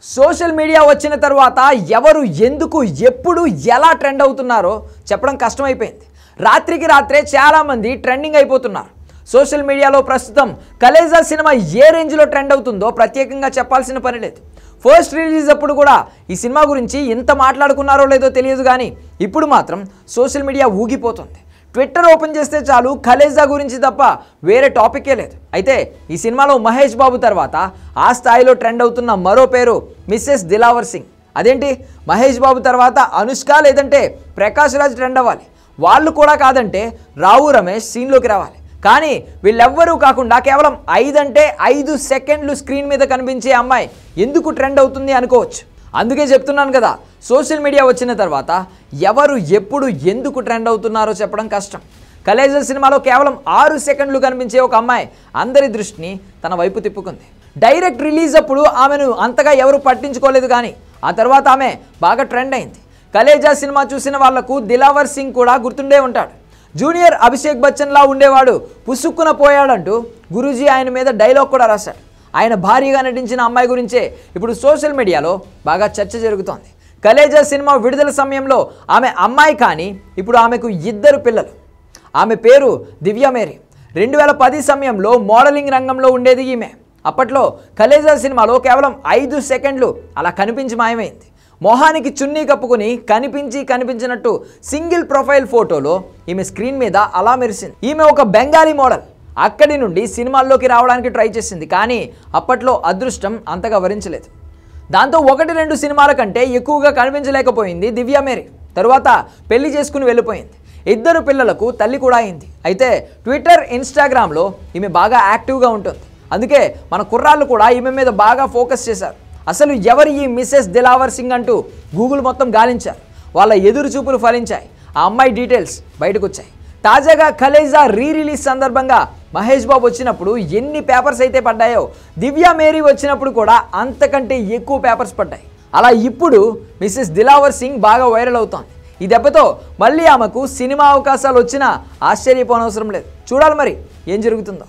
Social media వచ్చిన తర్వాత ఎవరు ఎందుకు ఎప్పుడు ఎలా ట్రెండ్ అవుతున్నారో చెప్పడం కష్టమైపోయింది. రాత్రికి రాత్రే చాలామంది ట్రెండింగ్ అయిపోతున్నారు. సోషల్ మీడియాలో ప్రస్తుతం కలేజా సినిమా ఏ రేంజ్లో ట్రెండ్ అవుతుందో ప్రత్యేకంగా చెప్పాల్సిన పని లేదు. ఫస్ట్ రిలీజ్ అప్పుడు కూడా ఈ సినిమా గురించి ఎంత మాట్లాడుకున్నారో లేదో తెలియదు, కానీ ఇప్పుడు మాత్రం సోషల్ మీడియా ఊగిపోతుంది. ట్విట్టర్ ఓపెన్ చేస్తే చాలు కలేజా గురించి తప్ప వేరే టాపికే లేదు. అయితే ఈ సినిమాలో మహేష్ బాబు తర్వాత ఆ స్థాయిలో ట్రెండ్ అవుతున్న మరో పేరు మిస్సెస్ దిలావర్ సింగ్. అదేంటి, మహేష్ బాబు తర్వాత అనుష్క లేదంటే ప్రకాష్ రాజ్ ట్రెండ్ అవ్వాలి, వాళ్ళు కూడా కాదంటే రావు రమేష్ సీన్లోకి రావాలి. కానీ వీళ్ళెవ్వరూ కాకుండా కేవలం 5 సెకండ్లు స్క్రీన్ మీద కనిపించే అమ్మాయి ఎందుకు ట్రెండ్ అవుతుంది అనుకోవచ్చు. అందుకే చెప్తున్నాను కదా, సోషల్ మీడియా వచ్చిన తర్వాత ఎవరు ఎప్పుడు ఎందుకు ట్రెండ్ అవుతున్నారో చెప్పడం కష్టం. కలేజా సినిమాలో కేవలం 6 సెకండ్లు కనిపించే ఒక అమ్మాయి అందరి దృష్టిని తన వైపు తిప్పుకుంది. డైరెక్ట్ రిలీజ్ అప్పుడు ఆమెను అంతగా ఎవరు పట్టించుకోలేదు, కానీ ఆ తర్వాత ఆమె బాగా ట్రెండ్ అయింది. కలేజా సినిమా చూసిన వాళ్లకు దిలావర్ సింగ్ కూడా గుర్తుండే ఉంటాడు. జూనియర్ అభిషేక్ బచ్చన్లా ఉండేవాడు పుసుక్కున పోయాడంటూ గురూజీ ఆయన మీద డైలాగ్ కూడా రాశాడు. ఆయన భారీగా నటించిన అమ్మాయి గురించే ఇప్పుడు సోషల్ మీడియాలో బాగా చర్చ జరుగుతోంది. కలేజా సినిమా విడుదల సమయంలో ఆమె అమ్మాయి, కానీ ఇప్పుడు ఆమెకు 2 పిల్లలు. ఆమె పేరు దివ్య మేరీ. 2010 సమయంలో మోడలింగ్ రంగంలో ఉండేది ఈమె. అప్పట్లో కలేజా సినిమాలో కేవలం 5 సెకండ్లు అలా కనిపించి మాయమైంది. మొహానికి చున్నీ కప్పుకుని కనిపించినట్టు సింగిల్ ప్రొఫైల్ ఫోటోలో ఈమె స్క్రీన్ మీద అలా మెరిసింది. ఈమె ఒక బెంగాలీ మోడల్. అక్కడి నుండి సినిమాల్లోకి రావడానికి ట్రై చేసింది, కానీ అప్పట్లో అదృష్టం అంతగా వరించలేదు. దాంతో 1-2 సినిమాల కంటే ఎక్కువగా కనిపించలేకపోయింది దివ్య మేరీ. తరువాత పెళ్లి చేసుకుని వెళ్ళిపోయింది. 2 పిల్లలకు తల్లి కూడా అయింది. అయితే ట్విట్టర్, ఇన్స్టాగ్రామ్లో ఈమె బాగా యాక్టివ్గా ఉంటుంది. అందుకే మన కుర్రాళ్ళు కూడా ఈమె మీద బాగా ఫోకస్ చేశారు. అసలు ఎవరు ఈ మిస్సెస్ దిలావర్ సింగ్ అంటూ గూగుల్ మొత్తం గాలించారు. వాళ్ళ ఎదురు చూపులు ఫలించాయి. ఆ అమ్మాయి డీటెయిల్స్ బయటకు వచ్చాయి. తాజాగా కలేజా రీ రిలీజ్ సందర్భంగా మహేష్ బాబు వచ్చినప్పుడు ఎన్ని పేపర్స్ అయితే పడ్డాయో, దివ్య మేరీ వచ్చినప్పుడు కూడా అంతకంటే ఎక్కువ పేపర్స్ పడ్డాయి. అలా ఇప్పుడు మిస్సెస్ దిలావర్ సింగ్ బాగా వైరల్ అవుతోంది. ఈ దెబ్బతో మళ్ళీ ఆమెకు సినిమా అవకాశాలు వచ్చినా ఆశ్చర్యపోనవసరం లేదు. చూడాలి మరి ఏం జరుగుతుందో.